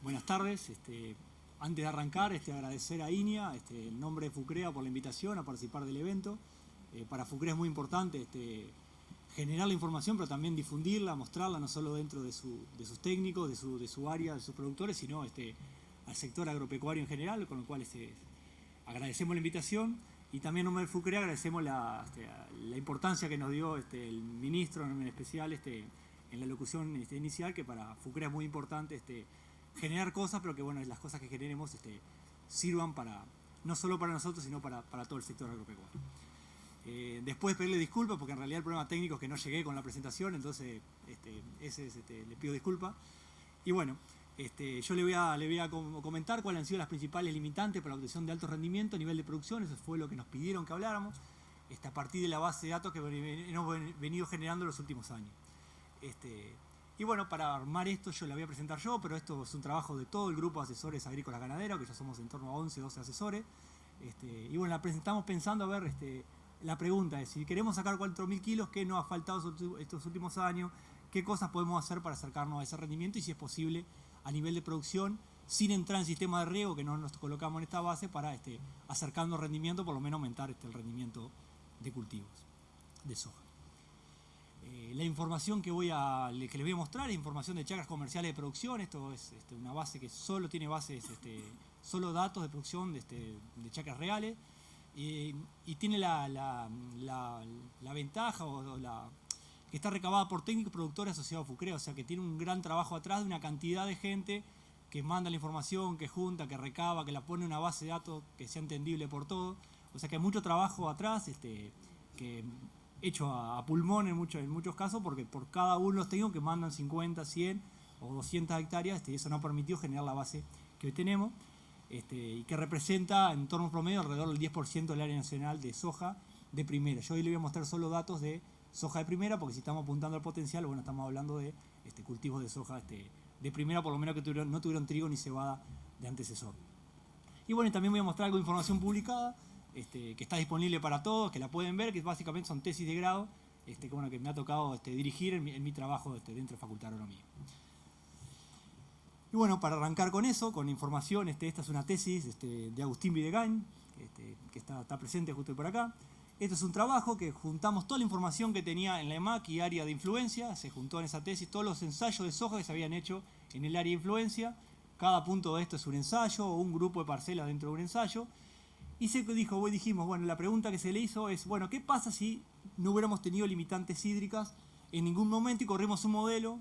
Buenas tardes. Antes de arrancar, agradecer a INIA, en nombre de FUCREA, por la invitación a participar del evento. Para FUCREA es muy importante generar la información, pero también difundirla, mostrarla, no solo dentro de sus técnicos, de su área, de sus productores, sino al sector agropecuario en general, con lo cual agradecemos la invitación. Y también en nombre de FUCREA agradecemos la importancia que nos dio el ministro, en especial en la locución inicial, que para FUCREA es muy importante generar cosas, pero que bueno, las cosas que generemos sirvan no solo para nosotros, sino para todo el sector agropecuario. Después pedirle disculpas, porque en realidad el problema técnico es que no llegué con la presentación, entonces le pido disculpas. Y bueno, yo le voy a comentar cuáles han sido las principales limitantes para la obtención de alto rendimiento a nivel de producción. Eso fue lo que nos pidieron que habláramos, a partir de la base de datos que hemos venido generando en los últimos años. Y bueno, para armar esto yo la voy a presentar yo, pero esto es un trabajo de todo el grupo de asesores agrícolas ganaderos, que ya somos en torno a 11, 12 asesores. Y bueno, la presentamos pensando a ver, la pregunta es, si queremos sacar 4.000 kilos, ¿qué nos ha faltado estos últimos años? ¿Qué cosas podemos hacer para acercarnos a ese rendimiento? Y si es posible, a nivel de producción, sin entrar en sistema de riego, que no nos colocamos en esta base, para acercarnos al rendimiento, por lo menos aumentar el rendimiento de cultivos de soja. La información que les voy a mostrar es información de chacras comerciales de producción. Esto es una base que solo tiene bases, solo datos de producción de chacras reales, y tiene la ventaja que está recabada por técnicos productores asociados a FUCREA, o sea que tiene un gran trabajo atrás de una cantidad de gente que manda la información, que junta, que recaba, que la pone en una base de datos que sea entendible por todos. O sea que hay mucho trabajo atrás, que hecho a pulmón en muchos casos, porque por cada uno de los técnicos que mandan 50, 100 o 200 hectáreas, y eso nos ha permitido generar la base que hoy tenemos, y que representa en torno a un promedio alrededor del 10% del área nacional de soja de primera. Yo hoy le voy a mostrar solo datos de soja de primera, porque si estamos apuntando al potencial, bueno, estamos hablando de cultivos de soja de primera, por lo menos que no tuvieron trigo ni cebada de antecesor. Y bueno, también voy a mostrar algo de información publicada, que está disponible para todos, que la pueden ver, que básicamente son tesis de grado, que me ha tocado dirigir en mi trabajo dentro de Facultad de Agronomía. Y bueno, para arrancar con eso, con información, esta es una tesis de Agustín Videgain, que está presente justo por acá. Esto es un trabajo que juntamos toda la información que tenía en la EMAC y área de influencia, se juntó en esa tesis todos los ensayos de soja que se habían hecho en el área de influencia. Cada punto de esto es un ensayo o un grupo de parcelas dentro de un ensayo. Y dijimos, bueno, la pregunta que se le hizo es, bueno, ¿qué pasa si no hubiéramos tenido limitantes hídricas en ningún momento y corrimos un modelo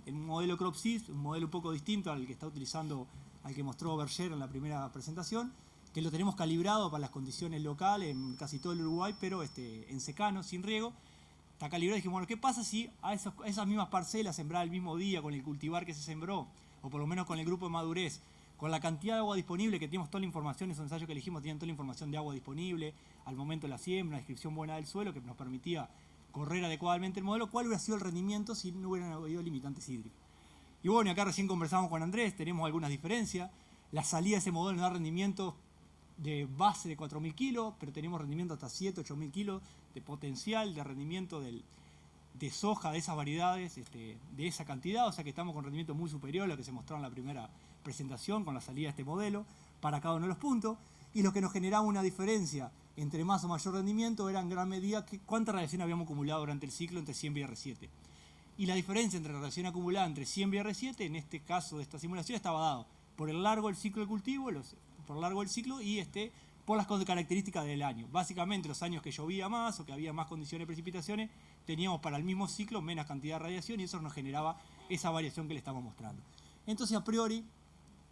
CropSys, un modelo un poco distinto al que está utilizando, al que mostró Berger en la primera presentación, que lo tenemos calibrado para las condiciones locales en casi todo el Uruguay, pero en secano, sin riego. Está calibrado y dijimos, bueno, ¿qué pasa si a esas mismas parcelas sembradas el mismo día con el cultivar que se sembró, o por lo menos con el grupo de madurez, con la cantidad de agua disponible, que teníamos toda la información, esos ensayos que elegimos tenían toda la información de agua disponible al momento de la siembra, una descripción buena del suelo que nos permitía correr adecuadamente el modelo, cuál hubiera sido el rendimiento si no hubieran habido limitantes hídricos? Y bueno, acá recién conversamos con Andrés, tenemos algunas diferencias. La salida de ese modelo nos da rendimientos de base de 4.000 kilos, pero tenemos rendimiento hasta 7, 8.000 kilos de potencial de rendimiento de soja de esas variedades, de esa cantidad, o sea que estamos con rendimiento muy superior a lo que se mostró en la primera presentación con la salida de este modelo para cada uno de los puntos. Y lo que nos generaba una diferencia entre más o mayor rendimiento era en gran medida cuánta radiación habíamos acumulado durante el ciclo entre siembra y R7. Y la diferencia entre la radiación acumulada entre siembra y R7, en este caso de esta simulación, estaba dado por el largo del ciclo del cultivo, por el largo del ciclo y por las características del año. Básicamente los años que llovía más o que había más condiciones de precipitaciones, teníamos para el mismo ciclo menos cantidad de radiación y eso nos generaba esa variación que le estamos mostrando. Entonces, a priori,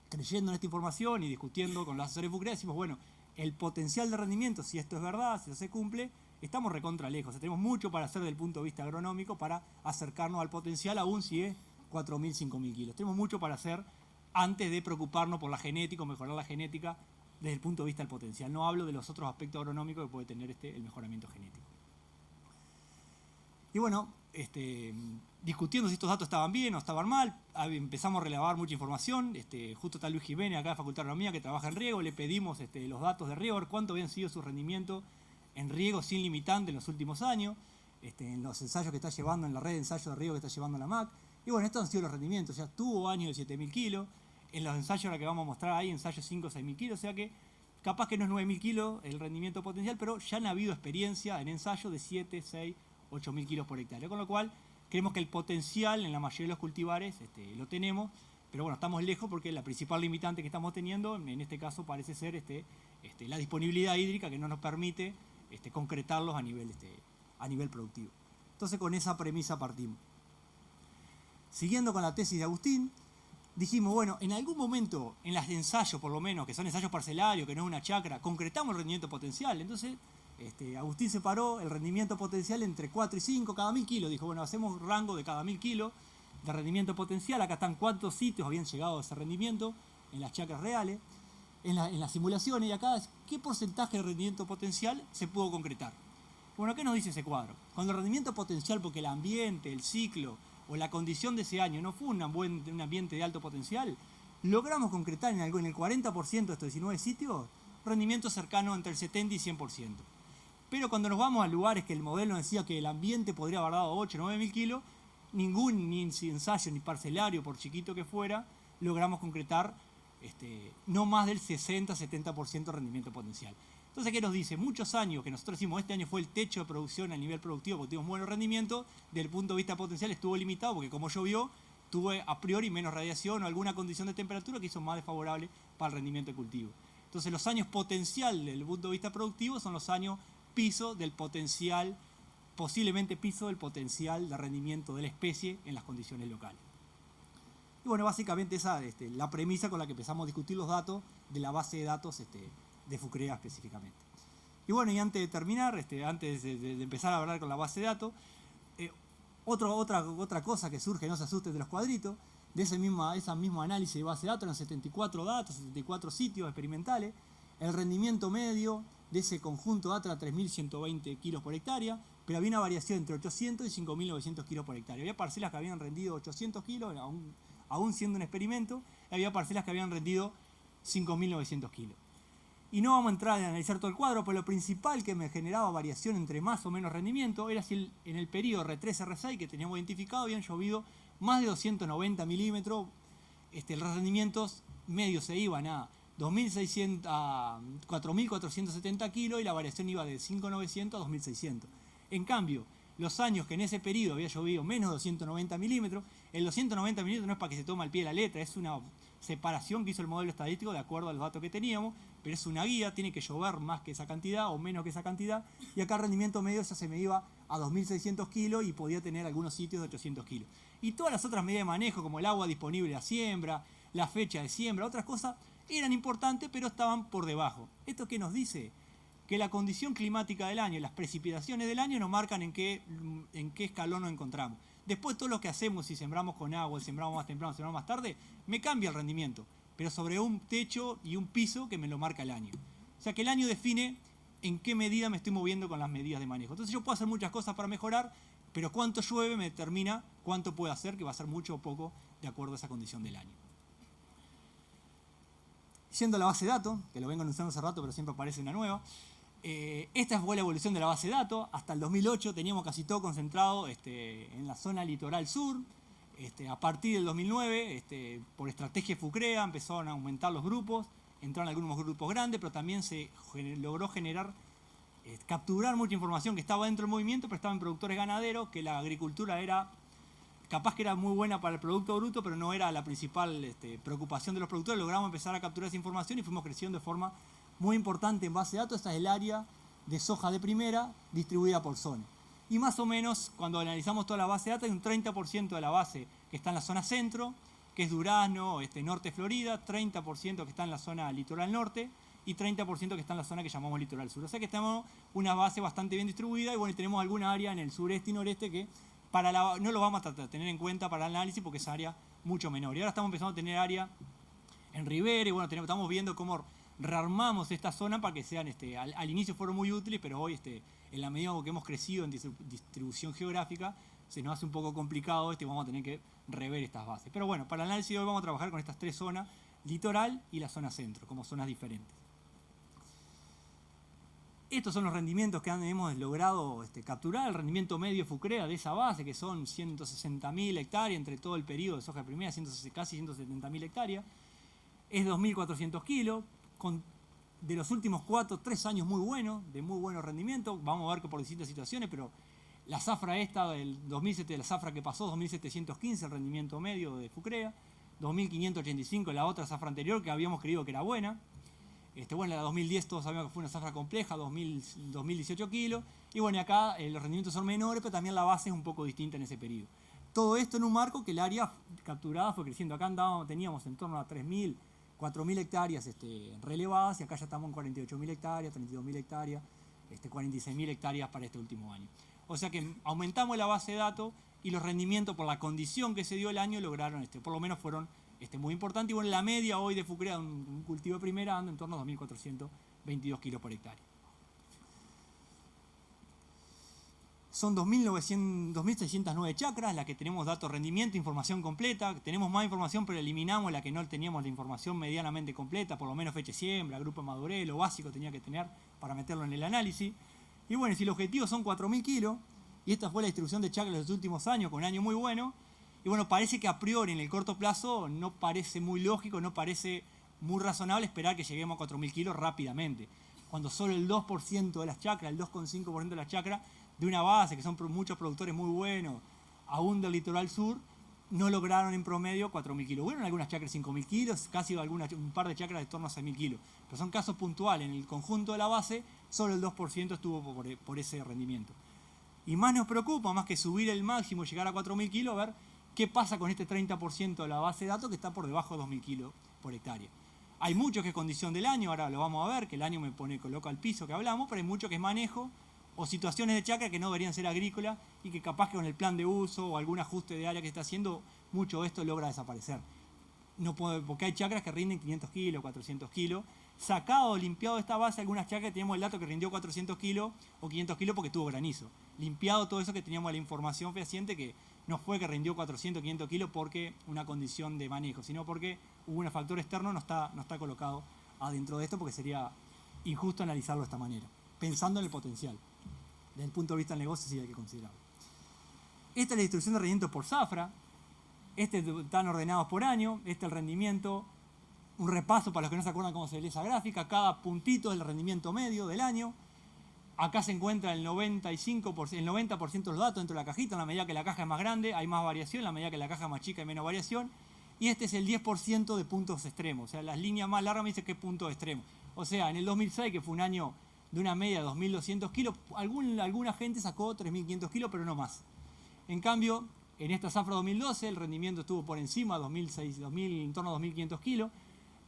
creyendo en esta información y discutiendo con los asesores de FUCREA, decimos, bueno, el potencial de rendimiento, si esto es verdad, si eso se cumple, estamos recontra lejos. O sea, tenemos mucho para hacer desde el punto de vista agronómico para acercarnos al potencial, aún si es 4.000, 5.000 kilos. Tenemos mucho para hacer antes de preocuparnos por la genética o mejorar la genética desde el punto de vista del potencial. No hablo de los otros aspectos agronómicos que puede tener el mejoramiento genético. Y bueno, discutiendo si estos datos estaban bien o estaban mal, empezamos a relevar mucha información. Justo está Luis Jiménez acá de Facultad de Agronomía que trabaja en riego, le pedimos los datos de riego, a ver cuánto habían sido sus rendimientos en riego sin limitante en los últimos años, en los ensayos que está llevando, en la red de ensayos de riego que está llevando la MAC. Y bueno, estos han sido los rendimientos, ya tuvo años de 7.000 kilos, en los ensayos ahora que vamos a mostrar ahí, ensayos 5 o 6.000 kilos, o sea que capaz que no es 9.000 kilos el rendimiento potencial, pero ya han habido experiencia en ensayos de 7, 6, 8.000 kilos por hectárea, con lo cual creemos que el potencial en la mayoría de los cultivares lo tenemos, pero bueno, estamos lejos porque la principal limitante que estamos teniendo, en este caso parece ser la disponibilidad hídrica que no nos permite concretarlos a nivel productivo. Entonces con esa premisa partimos. Siguiendo con la tesis de Agustín, dijimos, bueno, en algún momento, en los ensayos por lo menos, que son ensayos parcelarios, que no es una chacra, concretamos el rendimiento potencial. Entonces, Agustín separó el rendimiento potencial entre 4 y 5 cada 1.000 kilos. Dijo, bueno, hacemos rango de cada 1.000 kilos de rendimiento potencial. Acá están cuántos sitios habían llegado a ese rendimiento en las chacras reales, en las simulaciones, y acá es qué porcentaje de rendimiento potencial se pudo concretar. Bueno, ¿qué nos dice ese cuadro? Cuando el rendimiento potencial, porque el ambiente, el ciclo o la condición de ese año no fue un ambiente de alto potencial, logramos concretar en el 40% de estos 19 sitios rendimiento cercano entre el 70 y 100%. Pero cuando nos vamos a lugares que el modelo nos decía que el ambiente podría haber dado 8 o 9.000 kilos, ningún ni ensayo ni parcelario, por chiquito que fuera, logramos concretar no más del 60-70% de rendimiento potencial. Entonces, ¿qué nos dice? Muchos años que nosotros decimos, este año fue el techo de producción a nivel productivo porque tuvimos buenos rendimientos, desde el punto de vista potencial estuvo limitado porque como llovió, tuve a priori menos radiación o alguna condición de temperatura que hizo más desfavorable para el rendimiento de cultivo. Entonces, los años potencial desde el punto de vista productivo son los años piso del potencial, posiblemente piso del potencial de rendimiento de la especie en las condiciones locales. Y bueno, básicamente esa es la premisa con la que empezamos a discutir los datos de la base de datos de FUCREA específicamente. Y bueno, y antes de terminar, antes de empezar a hablar con la base de datos, otra cosa que surge, no se asusten de los cuadritos, de ese mismo análisis de base de datos, eran 74 datos, 74 sitios experimentales, el rendimiento medio de ese conjunto de datos era 3.120 kilos por hectárea, pero había una variación entre 800 y 5.900 kilos por hectárea. Había parcelas que habían rendido 800 kilos, aún siendo un experimento, y había parcelas que habían rendido 5.900 kilos. Y no vamos a entrar a analizar todo el cuadro, pero lo principal que me generaba variación entre más o menos rendimiento era si en el periodo R3, R6 que teníamos identificado habían llovido más de 290 milímetros, los rendimientos medios se iban a 4.470 kilos y la variación iba de 5.900 a 2.600. En cambio, los años que en ese periodo había llovido menos de 290 milímetros, el 290 milímetros no es para que se tome al pie de la letra, es una separación que hizo el modelo estadístico de acuerdo a los datos que teníamos, pero es una guía, tiene que llover más que esa cantidad o menos que esa cantidad, y acá el rendimiento medio ya se me iba a 2.600 kilos y podía tener algunos sitios de 800 kilos. Y todas las otras medidas de manejo, como el agua disponible a siembra, la fecha de siembra, otras cosas, eran importantes, pero estaban por debajo. ¿Esto qué nos dice? Que la condición climática del año, las precipitaciones del año nos marcan en qué escalón nos encontramos. Después todo lo que hacemos, si sembramos con agua, si sembramos más temprano, si sembramos más tarde, me cambia el rendimiento, pero sobre un techo y un piso que me lo marca el año. O sea que el año define en qué medida me estoy moviendo con las medidas de manejo. Entonces yo puedo hacer muchas cosas para mejorar, pero cuánto llueve me determina cuánto puedo hacer, que va a ser mucho o poco de acuerdo a esa condición del año. Yendo a la base de datos, que lo vengo anunciando hace rato, pero siempre aparece una nueva. Esta fue la evolución de la base de datos. Hasta el 2008 teníamos casi todo concentrado en la zona litoral sur. A partir del 2009, por estrategia FUCREA, empezaron a aumentar los grupos, entraron algunos grupos grandes, pero también se logró capturar mucha información que estaba dentro del movimiento, pero estaba en productores ganaderos, que la agricultura era, capaz que era muy buena para el producto bruto, pero no era la principal preocupación de los productores. Logramos empezar a capturar esa información y fuimos creciendo de forma muy importante en base de datos. Esta es el área de soja de primera distribuida por zona. Y más o menos, cuando analizamos toda la base de datos, hay un 30% de la base que está en la zona centro, que es Durazno, norte Florida, 30% que está en la zona litoral norte y 30% que está en la zona que llamamos litoral sur. O sea que tenemos una base bastante bien distribuida y bueno, tenemos alguna área en el sureste y noreste que no lo vamos a tener en cuenta para el análisis porque es área mucho menor. Y ahora estamos empezando a tener área en Rivera y bueno, estamos viendo cómo rearmamos esta zona para que sean, al inicio fueron muy útiles, pero hoy en la medida que hemos crecido en distribución geográfica, se nos hace un poco complicado y vamos a tener que rever estas bases. Pero bueno, para el análisis de hoy vamos a trabajar con estas tres zonas, litoral y la zona centro, como zonas diferentes. Estos son los rendimientos que hemos logrado capturar, el rendimiento medio FUCREA de esa base, que son 160.000 hectáreas entre todo el periodo de soja primera, casi 170.000 hectáreas. es 2.400 kilos, de los últimos 3 años muy buenos, de muy buenos rendimientos. Vamos a ver que por distintas situaciones, pero la zafra esta del 2007, la zafra que pasó, 2.715 el rendimiento medio de Fucrea, 2.585 la otra zafra anterior que habíamos creído que era buena. Bueno, la 2010 todos sabíamos que fue una zafra compleja, 2018 kilos. Y bueno, acá los rendimientos son menores, pero también la base es un poco distinta en ese periodo. Todo esto en un marco que el área capturada fue creciendo. Acá teníamos en torno a 3.000, 4.000 hectáreas relevadas y acá ya estamos en 48.000 hectáreas, 32.000 hectáreas, 46.000 hectáreas para este último año. O sea que aumentamos la base de datos y los rendimientos por la condición que se dio el año lograron, por lo menos fueron muy importantes. Y bueno, la media hoy de Fucrea, un cultivo de primera, anda en torno a 2.422 kilos por hectárea. Son 2.609 chacras, las que tenemos datos, rendimiento, información completa. Tenemos más información, pero eliminamos la que no teníamos la información medianamente completa, por lo menos fecha de siembra, grupo de madurez, lo básico tenía que tener para meterlo en el análisis. Y bueno, si el objetivo son 4.000 kilos, y esta fue la distribución de chacras de los últimos años, con un año muy bueno, y bueno, parece que a priori en el corto plazo no parece muy lógico, no parece muy razonable esperar que lleguemos a 4.000 kilos rápidamente, cuando solo el 2% de las chacras, el 2,5% de las chacras de una base, que son muchos productores muy buenos, aún del litoral sur, no lograron en promedio 4.000 kilos. Bueno, en algunas chacras 5.000 kilos, casi un par de chacras de torno a 6.000 kilos. Pero son casos puntuales. En el conjunto de la base, solo el 2% estuvo por ese rendimiento. Y más nos preocupa, más que subir el máximo y llegar a 4.000 kilos, a ver qué pasa con este 30% de la base de datos que está por debajo de 2.000 kilos por hectárea. Hay mucho que es condición del año, ahora lo vamos a ver, que el año coloca al piso que hablamos, pero hay mucho que es manejo o situaciones de chacra que no deberían ser agrícolas y que capaz que con el plan de uso o algún ajuste de área que está haciendo, mucho de esto logra desaparecer. No puede, porque hay chacras que rinden 500 kilos, 400 kilos. Sacado, limpiado de esta base, algunas chacras tenemos el dato que rindió 400 kilos o 500 kilos porque tuvo granizo. Limpiado todo eso que teníamos la información fehaciente que no fue que rindió 400, 500 kilos porque una condición de manejo, sino porque hubo un factor externo, no está colocado adentro de esto porque sería injusto analizarlo de esta manera, pensando en el potencial. Desde el punto de vista del negocio sí hay que considerarlo. Esta es la distribución de rendimientos por zafra. Están ordenados por año. Este es el rendimiento. Un repaso para los que no se acuerdan cómo se lee esa gráfica. Cada puntito es el rendimiento medio del año. Acá se encuentra el 90% de los datos dentro de la cajita. En la medida que la caja es más grande hay más variación. En la medida que la caja es más chica hay menos variación. Y este es el 10% de puntos extremos. O sea, las líneas más largas me dicen qué punto extremo. O sea, en el 2006, que fue un año de una media de 2.200 kilos, alguna gente sacó 3.500 kilos, pero no más. En cambio, en esta zafra 2012 el rendimiento estuvo por encima, en torno a 2.500 kilos.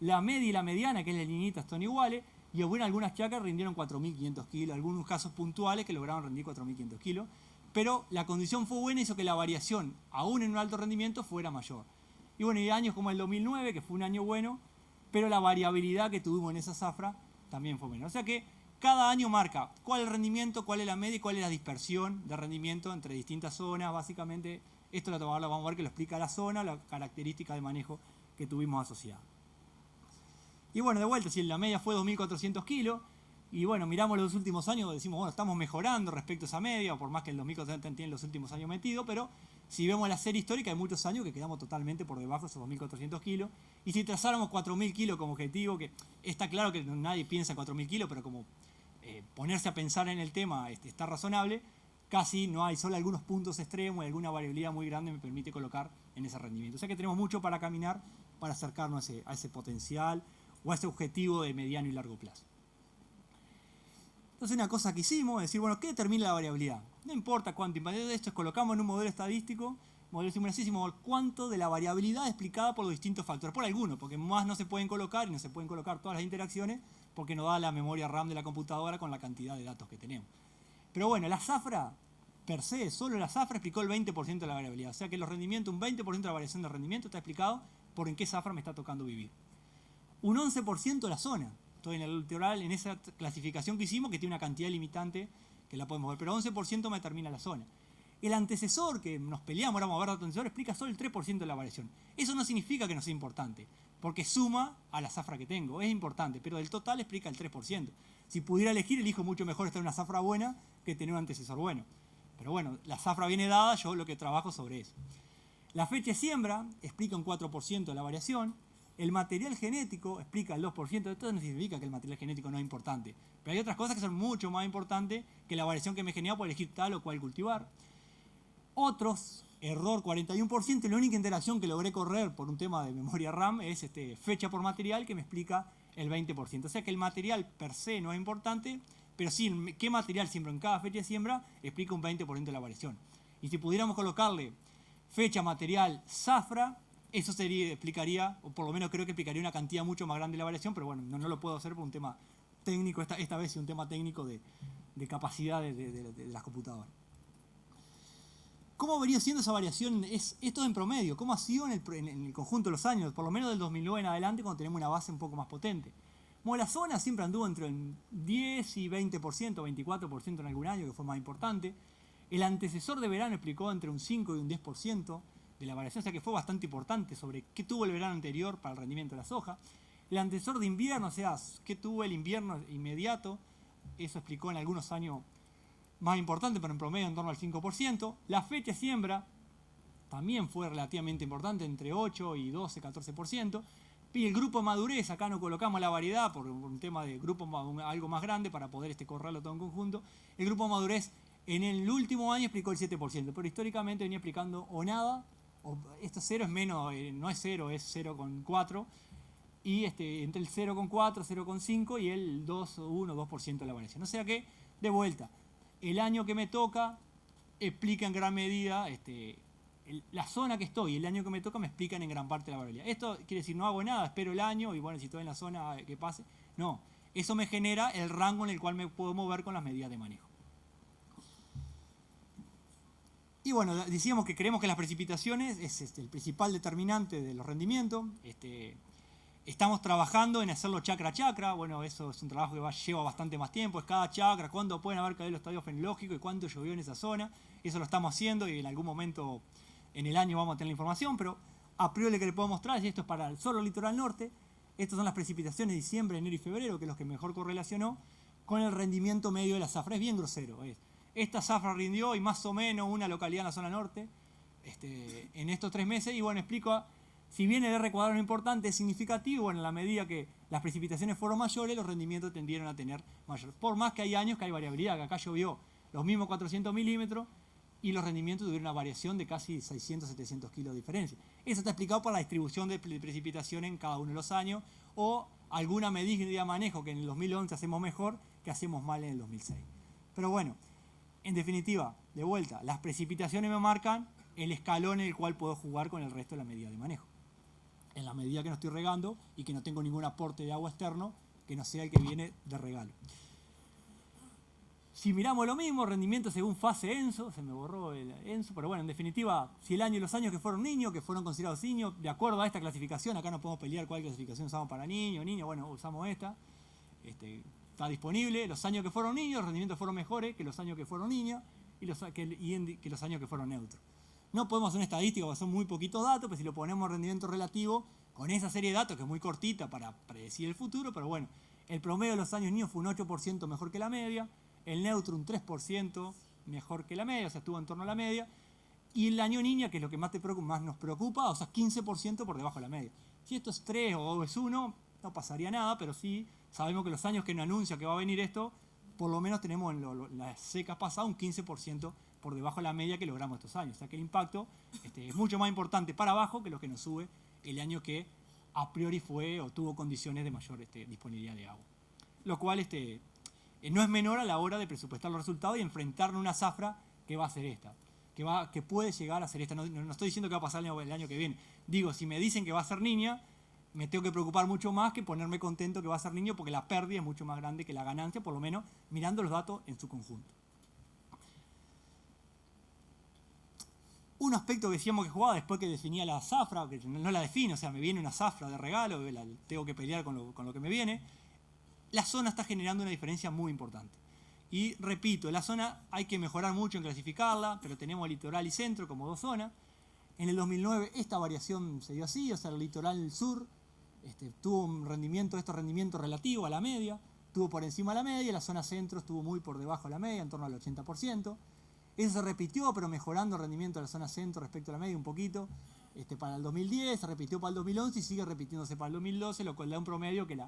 La media y la mediana, que es la lineita, están iguales. Y bueno, algunas chacras rindieron 4.500 kilos, algunos casos puntuales que lograron rendir 4.500 kilos. Pero la condición fue buena y hizo que la variación, aún en un alto rendimiento, fuera mayor. Y bueno, y años como el 2009, que fue un año bueno, pero la variabilidad que tuvimos en esa zafra también fue buena. O sea que cada año marca cuál es el rendimiento, cuál es la media y cuál es la dispersión de rendimiento entre distintas zonas. Básicamente, esto lo vamos a ver que lo explica la zona, la característica de manejo que tuvimos asociada. Y bueno, de vuelta, si la media fue 2.400 kilos, y bueno, miramos los últimos años, decimos, bueno, estamos mejorando respecto a esa media, por más que el 2.400 tiene los últimos años metidos, pero si vemos la serie histórica, hay muchos años que quedamos totalmente por debajo de esos 2.400 kilos. Y si trazáramos 4.000 kilos como objetivo, que está claro que nadie piensa en 4.000 kilos, pero como ponerse a pensar en el tema está razonable, casi no hay, solo algunos puntos extremos y alguna variabilidad muy grande me permite colocar en ese rendimiento. O sea que tenemos mucho para caminar para acercarnos a ese potencial o a ese objetivo de mediano y largo plazo. Entonces una cosa que hicimos es decir, bueno, ¿qué determina la variabilidad? No importa cuánto, de esto colocamos en un modelo estadístico, modelo simulación, cuánto de la variabilidad explicada por los distintos factores, por algunos, porque más no se pueden colocar y no se pueden colocar todas las interacciones porque no da la memoria RAM de la computadora con la cantidad de datos que tenemos. Pero bueno, la zafra per se, solo la zafra explicó el 20% de la variabilidad, o sea que los rendimientos, un 20% de la variación de rendimiento está explicado por en qué zafra me está tocando vivir. Un 11% de la zona. Estoy en el litoral, en esa clasificación que hicimos, que tiene una cantidad limitante que la podemos ver, pero 11% me determina la zona. El antecesor, que nos peleamos, ahora vamos a ver datos antecesor, explica solo el 3% de la variación. Eso no significa que no sea importante, porque suma a la zafra que tengo, es importante, pero del total explica el 3%. Si pudiera elegir, elijo mucho mejor estar en una zafra buena que tener un antecesor bueno. Pero bueno, la zafra viene dada, yo lo que trabajo sobre eso. La fecha de siembra explica un 4% de la variación. El material genético explica el 2%, esto no significa que el material genético no es importante, pero hay otras cosas que son mucho más importantes que la variación que me genera por elegir tal o cual cultivar. Otros, error 41%, la única interacción que logré correr por un tema de memoria RAM es fecha por material que me explica el 20%. O sea que el material per se no es importante, pero sí qué material siembro en cada fecha de siembra explica un 20% de la variación. Y si pudiéramos colocarle fecha, material, zafra, eso explicaría, o por lo menos creo que explicaría una cantidad mucho más grande de la variación, pero bueno, no lo puedo hacer por un tema técnico, esta vez sí un tema técnico de capacidad de las computadoras. ¿Cómo venía siendo esa variación? Esto en promedio, ¿cómo ha sido en el conjunto de los años? Por lo menos del 2009 en adelante, cuando tenemos una base un poco más potente. Bueno, la zona siempre anduvo entre el 10 y 20%, 24% en algún año, que fue más importante. El antecesor de verano explicó entre un 5 y un 10% de la variación, o sea que fue bastante importante sobre qué tuvo el verano anterior para el rendimiento de la soja. El antecesor de invierno, o sea, qué tuvo el invierno inmediato, eso explicó en algunos años más importante, pero en promedio en torno al 5%. La fecha de siembra también fue relativamente importante, entre 8 y 12, 14%. Y el grupo madurez, acá no colocamos la variedad por un tema de grupo algo más grande para poder correrlo todo en conjunto. El grupo madurez en el último año explicó el 7%, pero históricamente venía explicando o nada, o esto 0 es menos, no es 0, es 0,4, y entre el 0,4, 0,5 y el 2, 1, 2% de la variación. O sea que, de vuelta, el año que me toca explica en gran medida, la zona que estoy, el año que me toca me explican en gran parte la variabilidad. Esto quiere decir, no hago nada, espero el año y bueno, si estoy en la zona que pase. No, eso me genera el rango en el cual me puedo mover con las medidas de manejo. Y bueno, decíamos que creemos que las precipitaciones es el principal determinante de los rendimientos. Estamos trabajando en hacerlo chacra a chacra. Bueno, eso es un trabajo que lleva bastante más tiempo. Es cada chacra, cuándo pueden haber caído los estadios fenológicos y cuánto llovió en esa zona. Eso lo estamos haciendo y en algún momento en el año vamos a tener la información, pero a priori lo que les puedo mostrar es esto es para solo el litoral norte. Estas son las precipitaciones de diciembre, enero y febrero, que es lo que mejor correlacionó con el rendimiento medio de la zafra. Es bien grosero. Esta zafra rindió y más o menos una localidad en la zona norte en estos 3 meses. Y bueno, explico, si bien el R cuadrado no es importante, es significativo. Bueno, en la medida que las precipitaciones fueron mayores, los rendimientos tendieron a tener mayor. Por más que hay años que hay variabilidad, que acá llovió los mismos 400 milímetros y los rendimientos tuvieron una variación de casi 600, 700 kilos de diferencia. Eso está explicado por la distribución de precipitación en cada uno de los años o alguna medida de manejo que en el 2011 hacemos mejor que hacemos mal en el 2006. Pero bueno, en definitiva, de vuelta, las precipitaciones me marcan el escalón en el cual puedo jugar con el resto de la medida de manejo. En la medida que no estoy regando y que no tengo ningún aporte de agua externo que no sea el que viene de regalo. Si miramos lo mismo, rendimiento según fase ENSO, se me borró el ENSO, pero bueno, en definitiva, si los años que fueron niños, que fueron considerados niños, de acuerdo a esta clasificación, acá no podemos pelear cuál clasificación usamos para niño, bueno, usamos esta, está disponible. Los años que fueron niños, los rendimientos fueron mejores que los años que fueron niños y que los años que fueron neutros. No podemos hacer una estadística porque son muy poquitos datos, pero si lo ponemos en rendimiento relativo, con esa serie de datos que es muy cortita para predecir el futuro, pero bueno, el promedio de los años niños fue un 8% mejor que la media, el neutro un 3% mejor que la media, o sea, estuvo en torno a la media, y el año niña, que es lo que más nos preocupa, o sea, 15% por debajo de la media. Si esto es 3 o es 1, no pasaría nada, pero sí sabemos que los años que nos anuncia que va a venir esto, por lo menos tenemos en las secas pasadas un 15% por debajo de la media que logramos estos años. O sea que el impacto es mucho más importante para abajo que lo que nos sube el año que a priori fue o tuvo condiciones de mayor disponibilidad de agua. Lo cual no es menor a la hora de presupuestar los resultados y enfrentarnos a una zafra que va a ser esta, que puede llegar a ser esta. No estoy diciendo que va a pasar el año que viene. Digo, si me dicen que va a ser niña, me tengo que preocupar mucho más que ponerme contento que va a ser niño porque la pérdida es mucho más grande que la ganancia, por lo menos mirando los datos en su conjunto. Un aspecto que decíamos que jugaba después que definía la zafra, que no la defino, o sea, me viene una zafra de regalo, tengo que pelear con lo que me viene, la zona está generando una diferencia muy importante. Y repito, la zona hay que mejorar mucho en clasificarla, pero tenemos litoral y centro como dos zonas. En el 2009 esta variación se dio así, o sea, el litoral sur tuvo un rendimiento relativo a la media, estuvo por encima de la media, la zona centro estuvo muy por debajo de la media, en torno al 80%. Eso se repitió, pero mejorando el rendimiento de la zona centro respecto a la media un poquito para el 2010, se repitió para el 2011 y sigue repitiéndose para el 2012, lo cual da un promedio que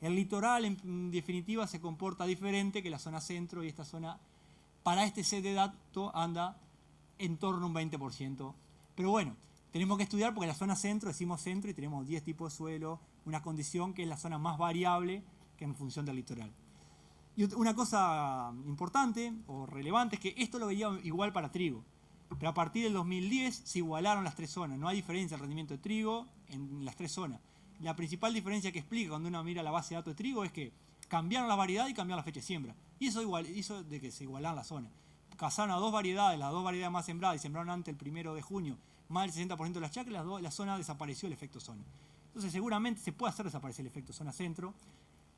el litoral en definitiva se comporta diferente que la zona centro, y esta zona para este set de datos anda en torno a un 20%. Pero bueno, tenemos que estudiar porque la zona centro, decimos centro y tenemos 10 tipos de suelo, una condición que es la zona más variable que en función del litoral. Y una cosa importante o relevante es que esto lo veía igual para trigo. Pero a partir del 2010 se igualaron las tres zonas. No hay diferencia en el rendimiento de trigo en las tres zonas. La principal diferencia que explica cuando uno mira la base de datos de trigo es que cambiaron la variedad y cambiaron la fecha de siembra. Y eso hizo de que se igualaran las zonas. Cazaron a dos variedades, las dos variedades más sembradas, y sembraron antes el 1 de junio más del 60% de las chacras, la zona desapareció el efecto zona. Entonces seguramente se puede hacer desaparecer el efecto zona centro.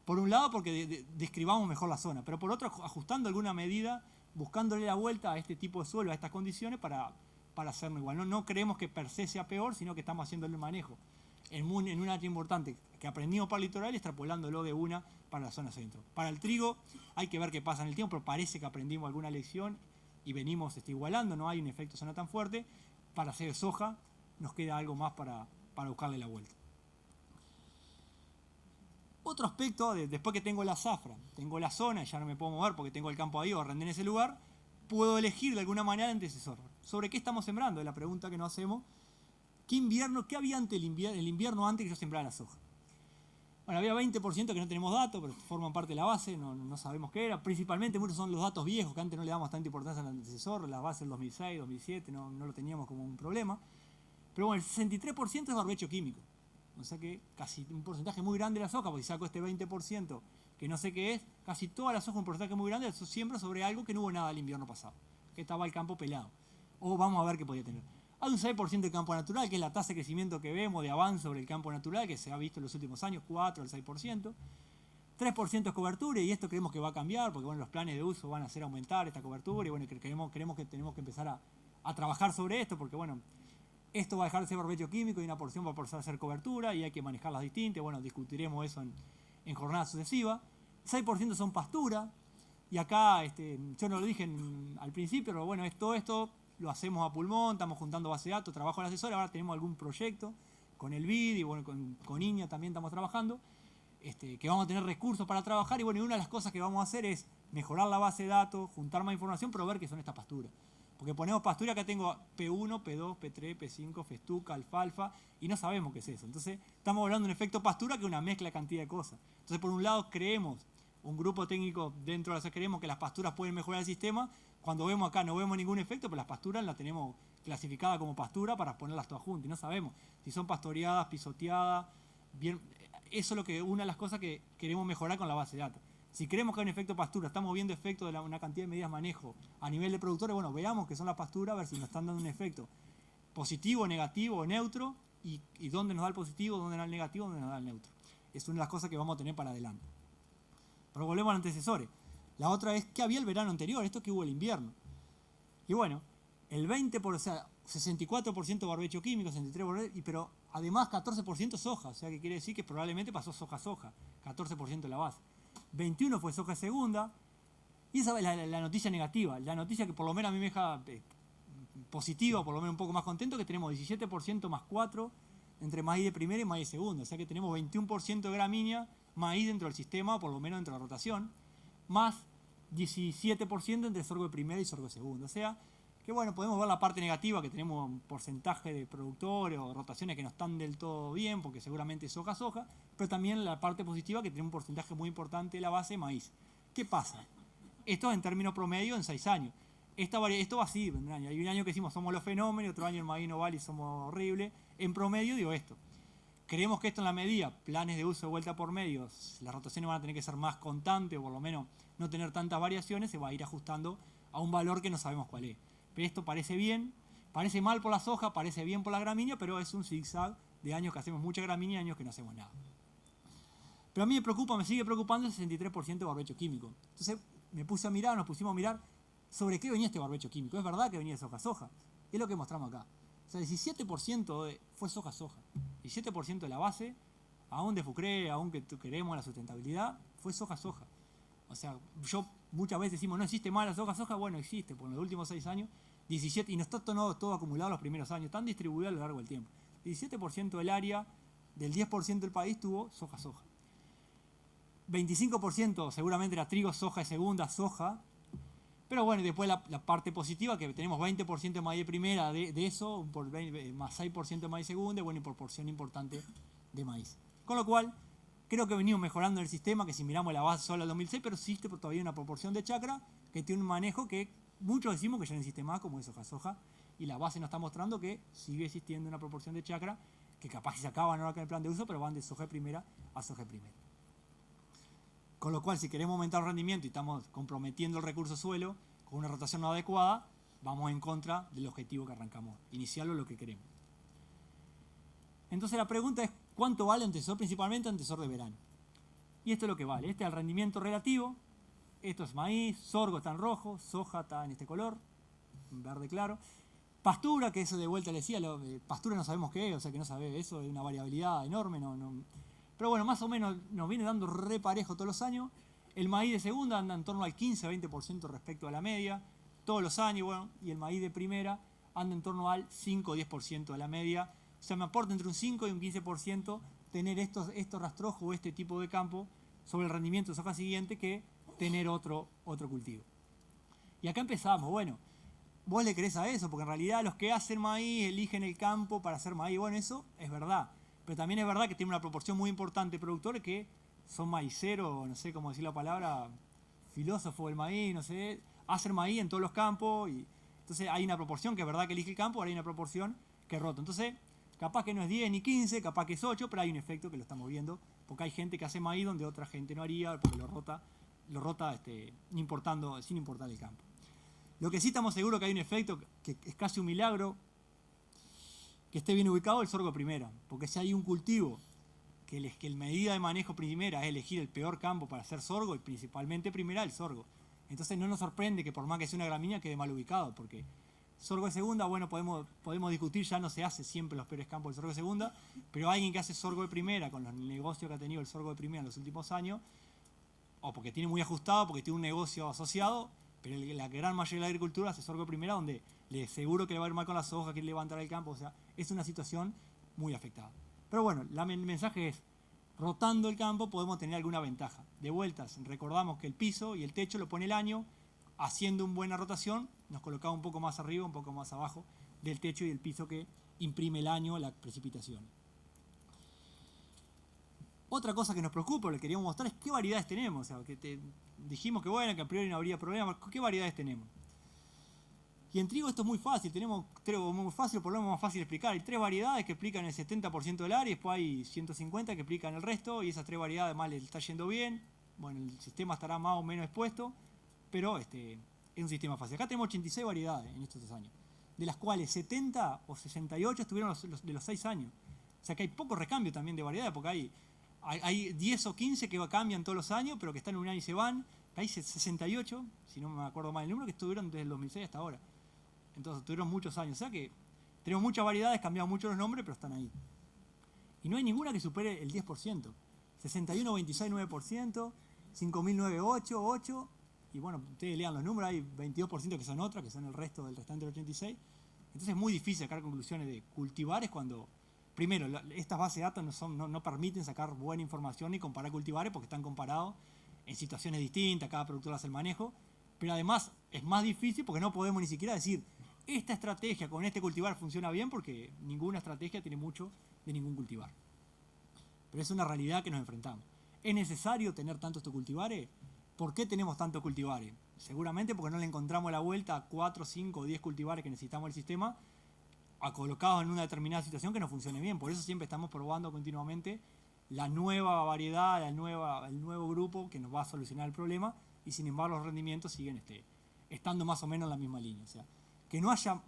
Por un lado porque describamos mejor la zona, pero por otro ajustando alguna medida, buscándole la vuelta a este tipo de suelo, a estas condiciones para hacerlo igual. No creemos que per se sea peor, sino que estamos haciendo el manejo en un área importante que aprendimos para el litoral y extrapolándolo de una para la zona centro. Para el trigo hay que ver qué pasa en el tiempo, pero parece que aprendimos alguna lección y venimos igualando, no hay un efecto zona tan fuerte. Para hacer soja nos queda algo más para buscarle la vuelta. Otro aspecto, después que tengo la zafra, tengo la zona, ya no me puedo mover porque tengo el campo ahí o arrendé en ese lugar, puedo elegir de alguna manera el antecesor. ¿Sobre qué estamos sembrando? Es la pregunta que nos hacemos. ¿Qué había ante el invierno antes que yo sembrara la soja? Bueno, había 20% que no tenemos datos, pero forman parte de la base, no sabemos qué era. Principalmente muchos son los datos viejos, que antes no le damos tanta importancia al antecesor, la base del 2006, 2007, no lo teníamos como un problema. Pero bueno, el 63% es barbecho químico. O sea que casi un porcentaje muy grande de la soja, porque si saco este 20%, que no sé qué es, casi toda la soja, un porcentaje muy grande, siembra sobre algo que no hubo nada el invierno pasado, que estaba el campo pelado. O vamos a ver qué podía tener. Hay un 6% de campo natural, que es la tasa de crecimiento que vemos de avance sobre el campo natural, que se ha visto en los últimos años, 4 al 6%. 3% es cobertura, y esto creemos que va a cambiar, porque bueno, los planes de uso van a hacer aumentar esta cobertura, y bueno, creemos que tenemos que empezar a trabajar sobre esto, porque bueno, esto va a dejar de ser barbecho químico y una porción va a pasar a ser cobertura, y hay que manejarlas distintas. Bueno, discutiremos eso en jornada sucesiva. 6% son pastura, y acá, yo no lo dije al principio, pero bueno, todo esto lo hacemos a pulmón, estamos juntando base de datos, trabajo en el asesor, ahora tenemos algún proyecto con el BID y bueno, con INIA también estamos trabajando, que vamos a tener recursos para trabajar, y bueno, y una de las cosas que vamos a hacer es mejorar la base de datos, juntar más información, pero ver qué son estas pasturas. Porque ponemos pastura, acá tengo P1, P2, P3, P5, festuca, alfalfa, y no sabemos qué es eso. Entonces, estamos hablando de un efecto pastura que es una mezcla de cantidad de cosas. Entonces, por un lado, un grupo técnico dentro de la creemos que las pasturas pueden mejorar el sistema. Cuando vemos acá no vemos ningún efecto, pero las pasturas las tenemos clasificadas como pastura para ponerlas todas juntas. Y no sabemos si son pastoreadas, pisoteadas. Bien, eso es una de las cosas que queremos mejorar con la base de datos. Si creemos que hay un efecto pastura, estamos viendo efectos de una cantidad de medidas de manejo a nivel de productores, bueno, veamos qué son las pasturas, a ver si nos están dando un efecto positivo, negativo o neutro, y dónde nos da el positivo, dónde nos da el negativo, dónde nos da el neutro. Es una de las cosas que vamos a tener para adelante. Pero volvemos a los antecesores. La otra es qué había el verano anterior, esto que hubo el invierno. Y bueno, el 64% barbecho químico, 63%, pero además 14% soja, o sea que quiere decir que probablemente pasó soja-soja, 14% de la base. 21 fue soja segunda, y esa es la noticia negativa. La noticia que por lo menos a mí me deja positiva, por lo menos un poco más contento, que tenemos 17% más 4 entre maíz de primera y maíz de segunda, o sea que tenemos 21% de gramínea, maíz dentro del sistema, por lo menos dentro de la rotación, más 17% entre sorgo de primera y sorgo de segunda. O sea, que bueno, podemos ver la parte negativa, que tenemos un porcentaje de productores o rotaciones que no están del todo bien, porque seguramente es soja-soja, pero también la parte positiva, que tiene un porcentaje muy importante de la base de maíz. ¿Qué pasa? Esto en términos promedio en 6 años. Esto va así, vendrán. Hay un año que decimos somos los fenómenos, otro año el maíz no vale y somos horribles. En promedio digo esto. Creemos que esto en la medida, planes de uso de vuelta por medios, las rotaciones van a tener que ser más constantes, o por lo menos no tener tantas variaciones, se va a ir ajustando a un valor que no sabemos cuál es. Pero esto parece bien, parece mal por la soja, parece bien por la gramínea, pero es un zigzag de años que hacemos mucha gramínea y años que no hacemos nada. Pero a mí me sigue preocupando el 63% de barbecho químico. Entonces nos pusimos a mirar sobre qué venía este barbecho químico. Es verdad que venía de soja-soja, es lo que mostramos acá. O sea, el 17% fue soja-soja. 17% de la base, aún de FUCRE, aún que queremos la sustentabilidad, fue soja-soja. O sea, muchas veces decimos, no existe más la soja-soja. Bueno, existe, porque en los últimos 6 años 17, y no está todo acumulado los primeros años, están distribuidos a lo largo del tiempo. 17% del área, del 10% del país tuvo soja. 25% seguramente era trigo, soja de segunda, soja. Pero bueno, después la parte positiva, que tenemos 20% de maíz de primera de eso, más 6% de maíz de segunda, bueno, y proporción importante de maíz. Con lo cual, creo que venimos mejorando el sistema, que si miramos la base sola del 2006, pero existe todavía una proporción de chacra que tiene un manejo que muchos decimos que ya no existe más, como es soja. Y la base nos está mostrando que sigue existiendo una proporción de chacra, que capaz que se acaban ahora con el plan de uso, pero van de soja de primera a soja de primera. Con lo cual, si queremos aumentar el rendimiento y estamos comprometiendo el recurso suelo con una rotación no adecuada, vamos en contra del objetivo que arrancamos, iniciarlo lo que queremos. Entonces la pregunta es, ¿cuánto vale antecesor? Principalmente antecesor de verano. Y esto es lo que vale. Este es el rendimiento relativo. Esto es maíz, sorgo está en rojo, soja está en este color, en verde claro. Pastura, que eso de vuelta le decía, pastura no sabemos qué es, o sea que no sabe, eso es una variabilidad enorme. Pero bueno, más o menos nos viene dando reparejo todos los años. El maíz de segunda anda en torno al 15-20% respecto a la media, todos los años, bueno, y el maíz de primera anda en torno al 5-10% de la media. O sea, me aporta entre un 5 y un 15% tener estos rastrojos o este tipo de campo sobre el rendimiento de soja siguiente que tener otro cultivo. Y acá empezamos, bueno, vos le creés a eso, porque en realidad los que hacen maíz eligen el campo para hacer maíz, bueno, eso es verdad. Pero también es verdad que tiene una proporción muy importante de productores que son maiceros, no sé cómo decir la palabra, filósofo del maíz, no sé, hacen maíz en todos los campos, y entonces hay una proporción que es verdad que elige el campo, ahora hay una proporción que es rota. Entonces, capaz que no es 10 ni 15, capaz que es 8, pero hay un efecto que lo estamos viendo, porque hay gente que hace maíz donde otra gente no haría, porque lo rota sin importar el campo. Lo que sí estamos seguros que hay un efecto que es casi un milagro, que esté bien ubicado el sorgo primera, porque si hay un cultivo que el medida de manejo primera es elegir el peor campo para hacer sorgo, y principalmente primera el sorgo. Entonces no nos sorprende que por más que sea una gramínea quede mal ubicado, porque sorgo de segunda, bueno, podemos discutir, ya no se hace siempre los peores campos del sorgo de segunda, pero alguien que hace sorgo de primera, con los negocios que ha tenido el sorgo de primera en los últimos años, o porque tiene muy ajustado, porque tiene un negocio asociado, pero la gran mayoría de la agricultura hace sorgo de primera, donde le seguro que le va a ir mal con la soja, que le va a entrar el campo, o sea, es una situación muy afectada. Pero bueno, el mensaje es, rotando el campo podemos tener alguna ventaja. De vueltas, recordamos que el piso y el techo lo pone el año, haciendo una buena rotación, nos colocamos un poco más arriba, un poco más abajo del techo y el piso que imprime el año, la precipitación. Otra cosa que nos preocupa, le queríamos mostrar, es qué variedades tenemos. O sea, dijimos que bueno, que a priori no habría problema, ¿qué variedades tenemos? Y en trigo esto es muy fácil, tenemos, creo, muy fácil, por lo menos más fácil de explicar. Hay 3 variedades que explican el 70% del área, y después hay 150 que explican el resto, y esas 3 variedades además le está yendo bien. Bueno, el sistema estará más o menos expuesto, pero es un sistema fácil. Acá tenemos 86 variedades en estos 2 años, de las cuales 70 o 68 estuvieron de los 6 años. O sea que hay poco recambio también de variedades, porque hay 10 o 15 que cambian todos los años, pero que están en un año y se van. Hay 68, si no me acuerdo mal el número, que estuvieron desde el 2006 hasta ahora. Entonces tuvieron muchos años. O sea que tenemos muchas variedades, cambiamos mucho los nombres, pero están ahí. Y no hay ninguna que supere el 10%. 61, 26, 9%, 5.009, 8, y bueno, ustedes lean los números, hay 22% que son otras, que son el resto del restante del 86. Entonces es muy difícil sacar conclusiones de cultivares cuando, primero, estas bases de datos no permiten sacar buena información ni comparar cultivares porque están comparados en situaciones distintas, cada productor hace el manejo, pero además es más difícil porque no podemos ni siquiera decir esta estrategia con este cultivar funciona bien, porque ninguna estrategia tiene mucho de ningún cultivar. Pero es una realidad que nos enfrentamos. ¿Es necesario tener tantos cultivares? ¿Por qué tenemos tantos cultivares? Seguramente porque no le encontramos la vuelta a 4, 5 o 10 cultivares que necesitamos el sistema, colocados en una determinada situación que no funcione bien. Por eso siempre estamos probando continuamente la nueva variedad, el nuevo grupo que nos va a solucionar el problema, y sin embargo los rendimientos siguen estando más o menos en la misma línea. O sea, que no haya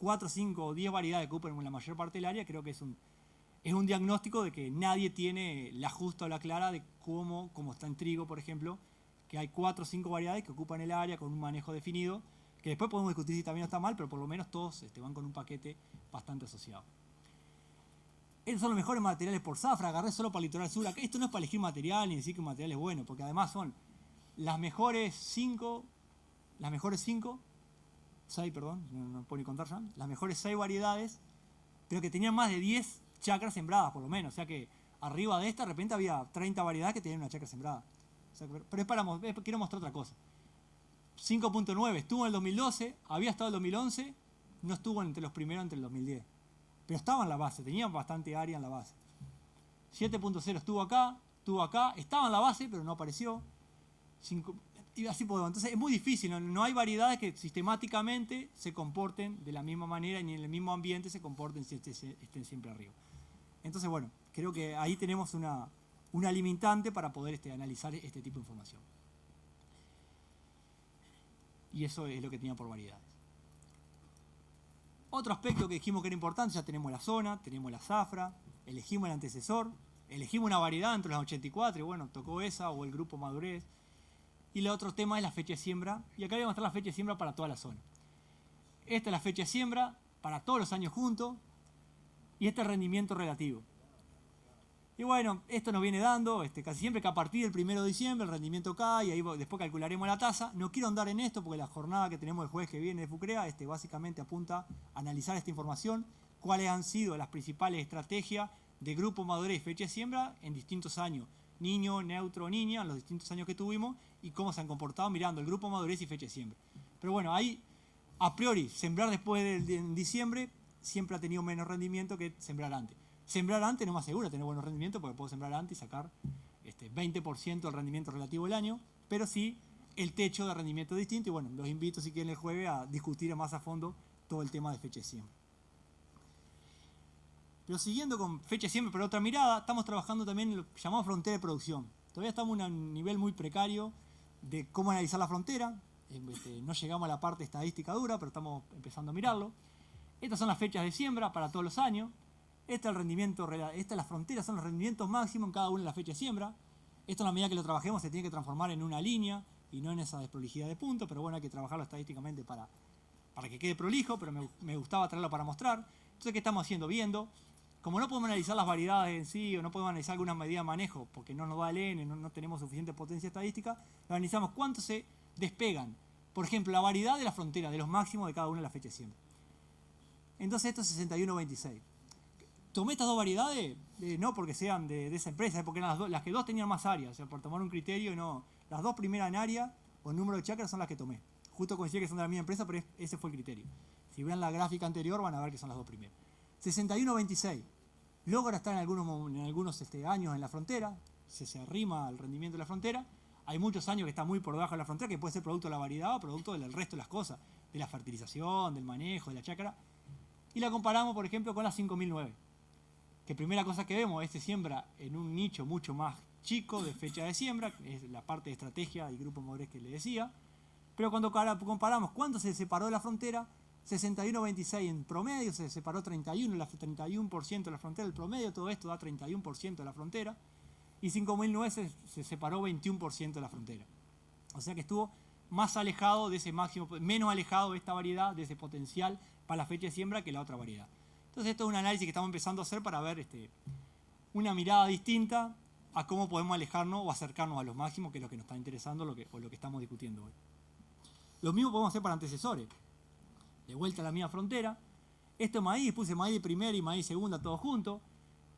4, 5 o 10 variedades que ocupen la mayor parte del área, creo que es un diagnóstico de que nadie tiene la justa o la clara de cómo, como está en trigo, por ejemplo, que hay 4 o 5 variedades que ocupan el área con un manejo definido, que después podemos discutir si también está mal, pero por lo menos todos van con un paquete bastante asociado. Estos son los mejores materiales por zafra, agarré solo para el litoral sur. Esto no es para elegir material ni decir que un material es bueno, porque además son las mejores 5 6, perdón, no puedo ni contar ya, las mejores 6 variedades, pero que tenían más de 10 chacras sembradas por lo menos, o sea que arriba de esta de repente había 30 variedades que tenían una chacra sembrada. O sea, pero quiero mostrar otra cosa. 5.9 estuvo en el 2012, había estado en el 2011, no estuvo entre los primeros entre el 2010. Pero estaba en la base, tenía bastante área en la base. 7.0 estuvo acá, estaba en la base, pero no apareció. Y así podemos. Entonces es muy difícil, no hay variedades que sistemáticamente se comporten de la misma manera ni en el mismo ambiente se comporten si estén siempre arriba. Entonces, bueno, creo que ahí tenemos una limitante para poder analizar este tipo de información. Y eso es lo que tenía por variedades. Otro aspecto que dijimos que era importante, ya tenemos la zona, tenemos la zafra, elegimos el antecesor, elegimos una variedad entre las 84 y bueno, tocó esa o el grupo madurez. Y el otro tema es la fecha de siembra. Y acá voy a mostrar la fecha de siembra para toda la zona. Esta es la fecha de siembra para todos los años juntos. Y este es el rendimiento relativo. Y bueno, esto nos viene dando casi siempre que a partir del 1 de diciembre el rendimiento cae y ahí después calcularemos la tasa. No quiero andar en esto porque la jornada que tenemos el jueves que viene de FUCREA básicamente apunta a analizar esta información, cuáles han sido las principales estrategias de grupo madurez y fecha de siembra en distintos años. Niño, neutro, niña, en los distintos años que tuvimos y cómo se han comportado mirando el grupo madurez y fecha de siembra. Pero bueno, ahí a priori sembrar después de diciembre siempre ha tenido menos rendimiento que sembrar antes. Sembrar antes no me asegura tener buenos rendimientos porque puedo sembrar antes y sacar 20% del rendimiento relativo del año, pero sí el techo de rendimiento distinto y bueno, los invito si quieren el jueves a discutir más a fondo todo el tema de fecha de siembra. Pero siguiendo con fecha de siembra, pero otra mirada, estamos trabajando también en lo que llamamos frontera de producción. Todavía estamos en un nivel muy precario de cómo analizar la frontera, no llegamos a la parte estadística dura, pero estamos empezando a mirarlo. Estas son las fechas de siembra para todos los años. Estas las fronteras son los rendimientos máximos en cada una de las fechas de siembra. Esto en la medida que lo trabajemos se tiene que transformar en una línea y no en esa desprolijidad de puntos, pero bueno, hay que trabajarlo estadísticamente para que quede prolijo, pero me gustaba traerlo para mostrar. Entonces, ¿qué estamos haciendo? Viendo, como no podemos analizar las variedades en sí o no podemos analizar algunas medidas de manejo porque no nos da el N, no tenemos suficiente potencia estadística, lo analizamos cuánto se despegan. Por ejemplo, la variedad de la frontera, de los máximos de cada una de las fechas de siembra. Entonces, esto es 61.26. Tomé estas dos variedades, no porque sean de esa empresa, porque eran las que dos tenían más área, o sea, por tomar un criterio, no. Las dos primeras en área o en número de chakras son las que tomé. Justo coincide que son de la misma empresa, pero ese fue el criterio. Si ven la gráfica anterior van a ver que son las dos primeras. 61.26. Logra estar en algunos años en la frontera, se arrima al rendimiento de la frontera. Hay muchos años que está muy por debajo de la frontera, que puede ser producto de la variedad o producto del resto de las cosas, de la fertilización, del manejo, de la chacra. Y la comparamos, por ejemplo, con la 5009. Que primera cosa que vemos, siembra en un nicho mucho más chico de fecha de siembra, es la parte de estrategia y grupo madurez que le decía. Pero cuando comparamos cuánto se separó de la frontera, 61.26 en promedio, se separó 31% de la frontera, el promedio, todo esto da 31% de la frontera, y 5009 se separó 21% de la frontera. O sea que estuvo más alejado de ese máximo, menos alejado de esta variedad, de ese potencial para la fecha de siembra que la otra variedad. Entonces esto es un análisis que estamos empezando a hacer para ver una mirada distinta a cómo podemos alejarnos o acercarnos a los máximos, que es lo que nos está interesando o lo que estamos discutiendo hoy. Lo mismo podemos hacer para antecesores. De vuelta a la misma frontera. Esto es maíz, puse maíz de primera y maíz de segunda todos juntos.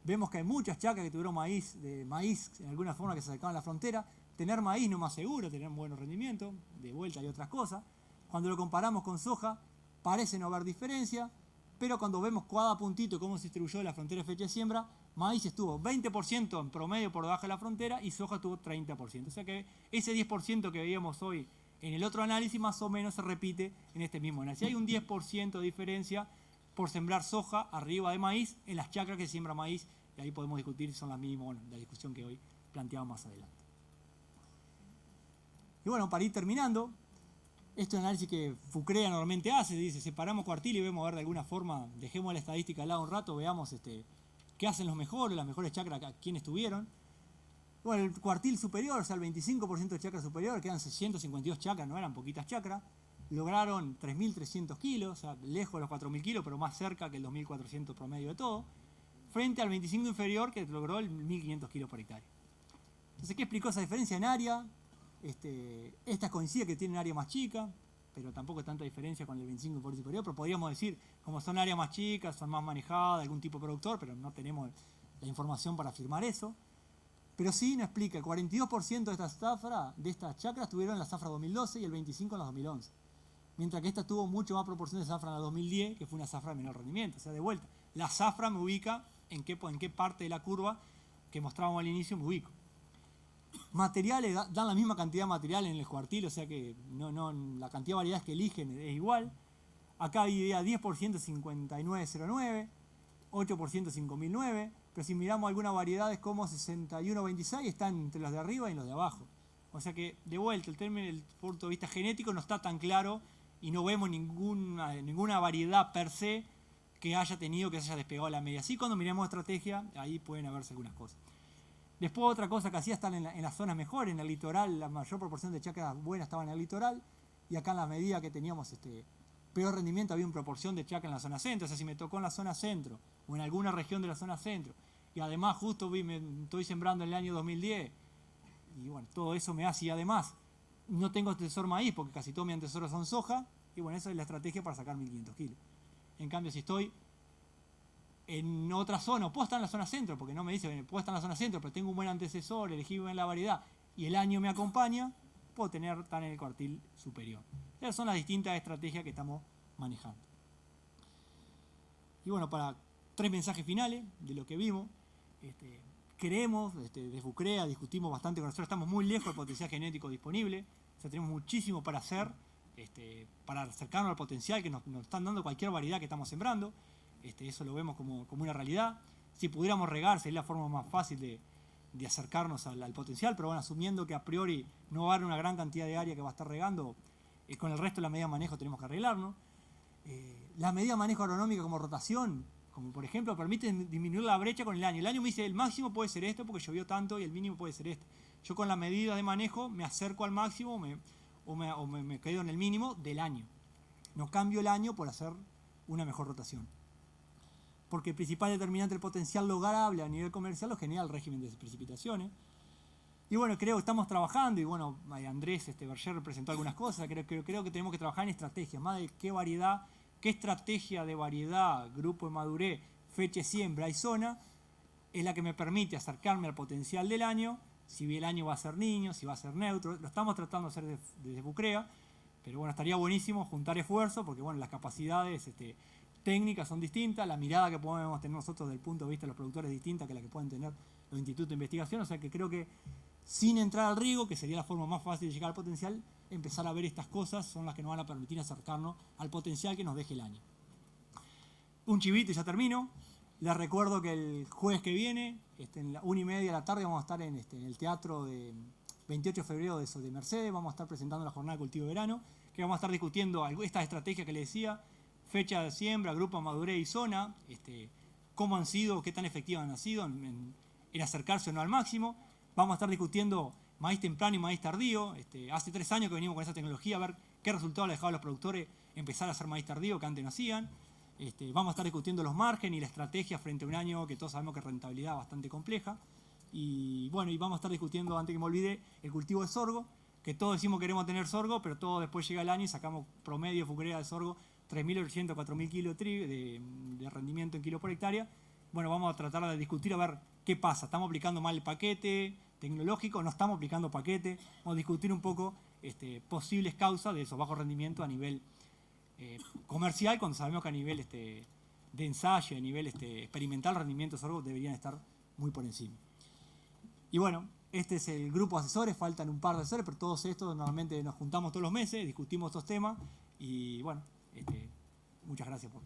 Vemos que hay muchas chacras que tuvieron maíz en alguna forma que se acercaban a la frontera. Tener maíz no más seguro, tener buenos rendimientos, de vuelta hay otras cosas. Cuando lo comparamos con soja, parece no haber diferencia. Pero cuando vemos cada puntito cómo se distribuyó la frontera de fecha de siembra, maíz estuvo 20% en promedio por debajo de la frontera y soja estuvo 30%. O sea que ese 10% que veíamos hoy en el otro análisis más o menos se repite en este mismo análisis. Hay un 10% de diferencia por sembrar soja arriba de maíz en las chacras que siembra maíz, y ahí podemos discutir si son las mismas, bueno, la discusión que hoy planteamos más adelante. Y bueno, para ir terminando, este análisis que FUCREA normalmente hace, dice, separamos cuartil y vemos a ver de alguna forma, dejemos la estadística al lado un rato, veamos qué hacen los mejores, las mejores chacras, a quiénes tuvieron. Bueno, el cuartil superior, o sea, el 25% de chacras superior, quedan 652 chacras, no eran poquitas chacras, lograron 3.300 kilos, o sea, lejos de los 4.000 kilos, pero más cerca que el 2.400 promedio de todo, frente al 25 inferior que logró el 1.500 kilos por hectárea. Entonces, ¿qué explicó esa diferencia en área? Esta coincide que tienen área más chica, pero tampoco hay tanta diferencia con el 25% superior, pero podríamos decir, como son áreas más chicas, son más manejadas, algún tipo de productor, pero no tenemos la información para afirmar eso. Pero sí nos explica, el 42% de estas chacras tuvieron la zafra 2012 y el 25% en la 2011. Mientras que esta tuvo mucho más proporción de zafra en la 2010, que fue una zafra de menor rendimiento. O sea, de vuelta, la zafra me ubica en qué parte de la curva que mostrábamos al inicio me ubico. Materiales, dan la misma cantidad de material en el cuartil, o sea que la cantidad de variedades que eligen es igual. Acá había 10% 5909, 8% 5009, pero si miramos algunas variedades como 6126 están entre los de arriba y los de abajo. O sea que, de vuelta, el punto de vista genético no está tan claro y no vemos ninguna variedad per se que haya tenido, que se haya despegado la media. Sí, cuando miremos estrategia, ahí pueden haberse algunas cosas. Después otra cosa que hacía estar en las zonas mejores, en el litoral, la mayor proporción de chacras buenas estaba en el litoral, y acá en la medida que teníamos peor rendimiento había una proporción de chacra en la zona centro. O sea, si me tocó en la zona centro o en alguna región de la zona centro, y además justo me estoy sembrando en el año 2010, y bueno, todo eso me hace, y además no tengo antecesor maíz, porque casi todos mis antecesores son soja, y bueno, esa es la estrategia para sacar 1500 kilos. En cambio, si estoy en otra zona, puedo estar en la zona centro, porque no me dice, puedo estar en la zona centro, pero tengo un buen antecesor, elegí bien la variedad, y el año me acompaña, puedo estar en el cuartil superior. Esas son las distintas estrategias que estamos manejando. Y bueno, para 3 mensajes finales de lo que vimos. Creemos, de FUCREA, discutimos bastante con nosotros, estamos muy lejos del potencial genético disponible, o sea, tenemos muchísimo para hacer, para acercarnos al potencial que nos están dando cualquier variedad que estamos sembrando. Eso lo vemos como una realidad. Si pudiéramos regar sería la forma más fácil de acercarnos al potencial, pero bueno, asumiendo que a priori no va a haber una gran cantidad de área que va a estar regando, con el resto de la medida de manejo tenemos que arreglarnos. La medida de manejo agronómica como rotación, como por ejemplo, permite disminuir la brecha con el año. El año me dice, el máximo puede ser esto porque llovió tanto y el mínimo puede ser este. Yo con la medida de manejo me acerco al máximo o me quedo en el mínimo del año. No cambio el año por hacer una mejor rotación. Porque el principal determinante del potencial lograble a nivel comercial lo genera el régimen de precipitaciones. Y bueno, creo que estamos trabajando, y bueno, Andrés Berger presentó algunas cosas, creo que tenemos que trabajar en estrategias, más de qué variedad, qué estrategia de variedad, grupo de madurez, fecha de siembra y zona, es la que me permite acercarme al potencial del año, si el año va a ser niño, si va a ser neutro. Lo estamos tratando de hacer desde FUCREA, pero bueno, estaría buenísimo juntar esfuerzos, porque bueno, las capacidades técnicas son distintas, la mirada que podemos tener nosotros desde el punto de vista de los productores es distinta que la que pueden tener los institutos de investigación, o sea que creo que sin entrar al riego, que sería la forma más fácil de llegar al potencial, empezar a ver estas cosas son las que nos van a permitir acercarnos al potencial que nos deje el año. Un chivito y ya termino. Les recuerdo que el jueves que viene, en la 1:30 de la tarde, vamos a estar en el teatro de 28 de febrero de Mercedes, vamos a estar presentando la jornada de cultivo de verano, que vamos a estar discutiendo estas estrategias que les decía, fecha de siembra, grupo de madurez y zona, cómo han sido, qué tan efectivas han sido en acercarse o no al máximo. Vamos a estar discutiendo maíz temprano y maíz tardío. Hace 3 años que venimos con esa tecnología, a ver qué resultado le dejaba a los productores empezar a hacer maíz tardío que antes no hacían. Vamos a estar discutiendo los márgenes y la estrategia frente a un año que todos sabemos que rentabilidad bastante compleja. Y bueno, y vamos a estar discutiendo, antes que me olvide, el cultivo de sorgo, que todos decimos que queremos tener sorgo, pero todo después llega el año y sacamos promedio FUCREA de sorgo 3.800, 4.000 kilos de rendimiento en kilo por hectárea. Bueno, vamos a tratar de discutir a ver qué pasa. ¿Estamos aplicando mal el paquete tecnológico? ¿No estamos aplicando paquete? Vamos a discutir un poco posibles causas de esos bajos rendimientos a nivel comercial, cuando sabemos que a nivel de ensayo, a nivel experimental, rendimientos de sorgo deberían estar muy por encima. Y bueno, este es el grupo de asesores, faltan un par de asesores, pero todos estos normalmente nos juntamos todos los meses, discutimos estos temas y bueno, muchas gracias por...